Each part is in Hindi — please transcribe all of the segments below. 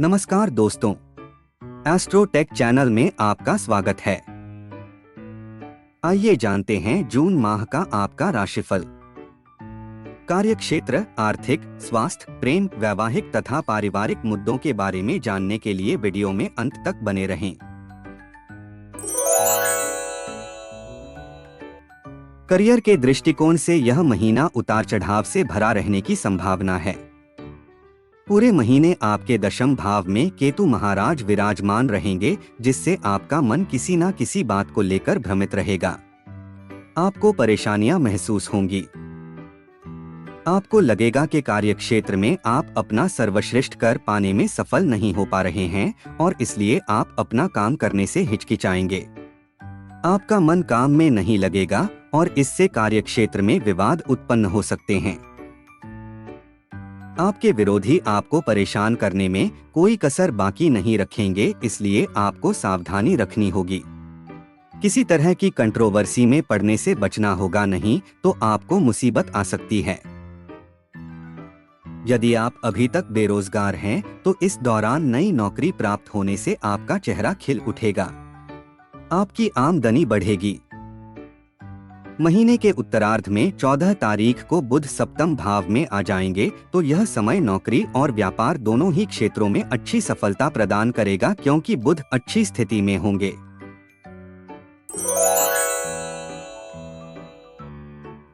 नमस्कार दोस्तों, एस्ट्रोटेक चैनल में आपका स्वागत है। आइए जानते हैं जून माह का आपका राशिफल। कार्यक्षेत्र, आर्थिक, स्वास्थ्य, प्रेम, वैवाहिक तथा पारिवारिक मुद्दों के बारे में जानने के लिए वीडियो में अंत तक बने रहें। करियर के दृष्टिकोण से यह महीना उतार चढ़ाव से भरा रहने की संभावना है। पूरे महीने आपके दशम भाव में केतु महाराज विराजमान रहेंगे, जिससे आपका मन किसी न किसी बात को लेकर भ्रमित रहेगा। आपको परेशानियां महसूस होंगी। आपको लगेगा कि कार्यक्षेत्र में आप अपना सर्वश्रेष्ठ कर पाने में सफल नहीं हो पा रहे हैं और इसलिए आप अपना काम करने से हिचकिचाएंगे। आपका मन काम में नहीं लगेगा और इससे कार्यक्षेत्र में विवाद उत्पन्न हो सकते हैं। आपके विरोधी आपको परेशान करने में कोई कसर बाकी नहीं रखेंगे, इसलिए आपको सावधानी रखनी होगी। किसी तरह की कंट्रोवर्सी में पड़ने से बचना होगा, नहीं तो आपको मुसीबत आ सकती है। यदि आप अभी तक बेरोजगार हैं, तो इस दौरान नई नौकरी प्राप्त होने से आपका चेहरा खिल उठेगा। आपकी आमदनी बढ़ेगी। महीने के उत्तरार्ध में 14 तारीख को बुध सप्तम भाव में आ जाएंगे, तो यह समय नौकरी और व्यापार दोनों ही क्षेत्रों में अच्छी सफलता प्रदान करेगा, क्योंकि बुध अच्छी स्थिति में होंगे।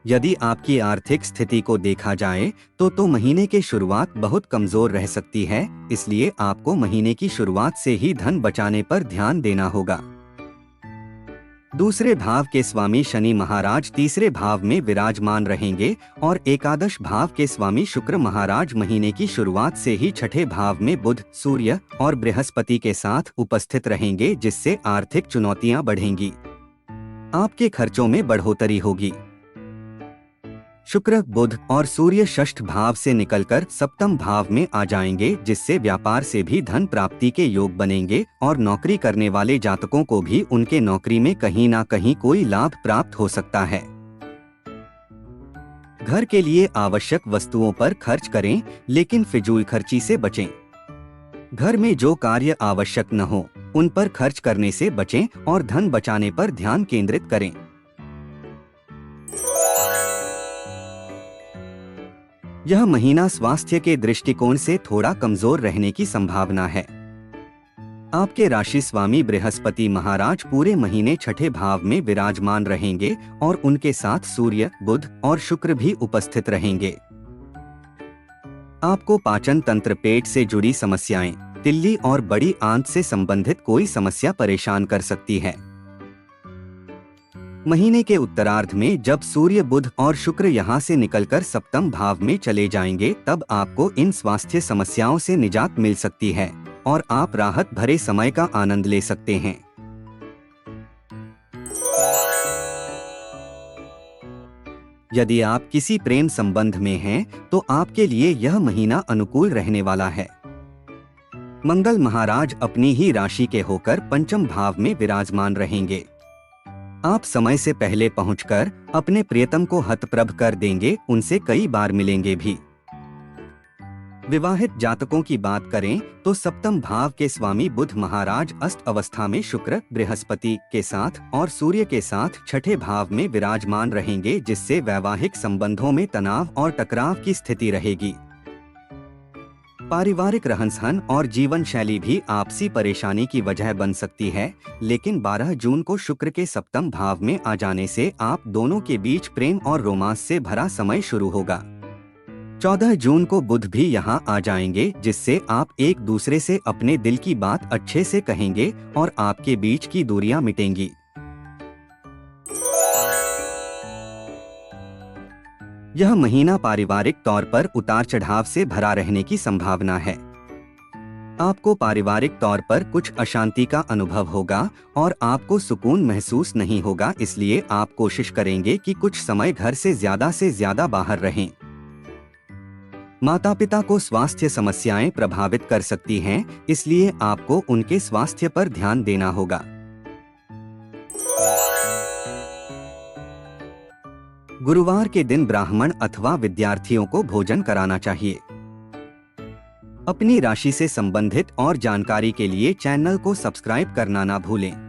यदि आपकी आर्थिक स्थिति को देखा जाए तो महीने के शुरुआत बहुत कमजोर रह सकती है, इसलिए आपको महीने की शुरुआत से ही धन बचाने पर ध्यान देना होगा। दूसरे भाव के स्वामी शनि महाराज तीसरे भाव में विराजमान रहेंगे और एकादश भाव के स्वामी शुक्र महाराज महीने की शुरुआत से ही छठे भाव में बुध, सूर्य और बृहस्पति के साथ उपस्थित रहेंगे, जिससे आर्थिक चुनौतियां बढ़ेंगी। आपके खर्चों में बढ़ोतरी होगी। शुक्र, बुध और सूर्य षष्ठ भाव से निकलकर सप्तम भाव में आ जाएंगे, जिससे व्यापार से भी धन प्राप्ति के योग बनेंगे और नौकरी करने वाले जातकों को भी उनके नौकरी में कहीं ना कहीं कोई लाभ प्राप्त हो सकता है। घर के लिए आवश्यक वस्तुओं पर खर्च करें, लेकिन फिजूल खर्ची से बचें। घर में जो कार्य आवश्यक न हो, उन पर खर्च करने से बचें और धन बचाने पर ध्यान केंद्रित करें। यह महीना स्वास्थ्य के दृष्टिकोण से थोड़ा कमजोर रहने की संभावना है। आपके राशि स्वामी बृहस्पति महाराज पूरे महीने छठे भाव में विराजमान रहेंगे और उनके साथ सूर्य, बुध और शुक्र भी उपस्थित रहेंगे। आपको पाचन तंत्र, पेट से जुड़ी समस्याएं, तिल्ली और बड़ी आंत से संबंधित कोई समस्या परेशान कर सकती है। महीने के उत्तरार्ध में जब सूर्य, बुध और शुक्र यहां से निकलकर सप्तम भाव में चले जाएंगे, तब आपको इन स्वास्थ्य समस्याओं से निजात मिल सकती है और आप राहत भरे समय का आनंद ले सकते हैं। यदि आप किसी प्रेम संबंध में हैं, तो आपके लिए यह महीना अनुकूल रहने वाला है। मंगल महाराज अपनी ही राशि के होकर पंचम भाव में विराजमान रहेंगे। आप समय से पहले पहुंचकर अपने प्रियतम को हतप्रभ कर देंगे, उनसे कई बार मिलेंगे भी। विवाहित जातकों की बात करें तो सप्तम भाव के स्वामी बुध महाराज अष्ट अवस्था में शुक्र, बृहस्पति के साथ और सूर्य के साथ छठे भाव में विराजमान रहेंगे, जिससे वैवाहिक संबंधों में तनाव और टकराव की स्थिति रहेगी। पारिवारिक रहन-सहन और जीवन शैली भी आपसी परेशानी की वजह बन सकती है, लेकिन 12 जून को शुक्र के सप्तम भाव में आ जाने से आप दोनों के बीच प्रेम और रोमांस से भरा समय शुरू होगा। 14 जून को बुध भी यहां आ जाएंगे, जिससे आप एक दूसरे से अपने दिल की बात अच्छे से कहेंगे और आपके बीच की दूरियां मिटेंगी। यह महीना पारिवारिक तौर पर उतार चढ़ाव से भरा रहने की संभावना है। आपको पारिवारिक तौर पर कुछ अशांति का अनुभव होगा और आपको सुकून महसूस नहीं होगा, इसलिए आप कोशिश करेंगे कि कुछ समय घर से ज्यादा बाहर रहें। माता पिता को स्वास्थ्य समस्याएं प्रभावित कर सकती हैं, इसलिए आपको उनके स्वास्थ्य पर ध्यान देना होगा। गुरुवार के दिन ब्राह्मण अथवा विद्यार्थियों को भोजन कराना चाहिए। अपनी राशि से संबंधित और जानकारी के लिए चैनल को सब्सक्राइब करना ना भूलें।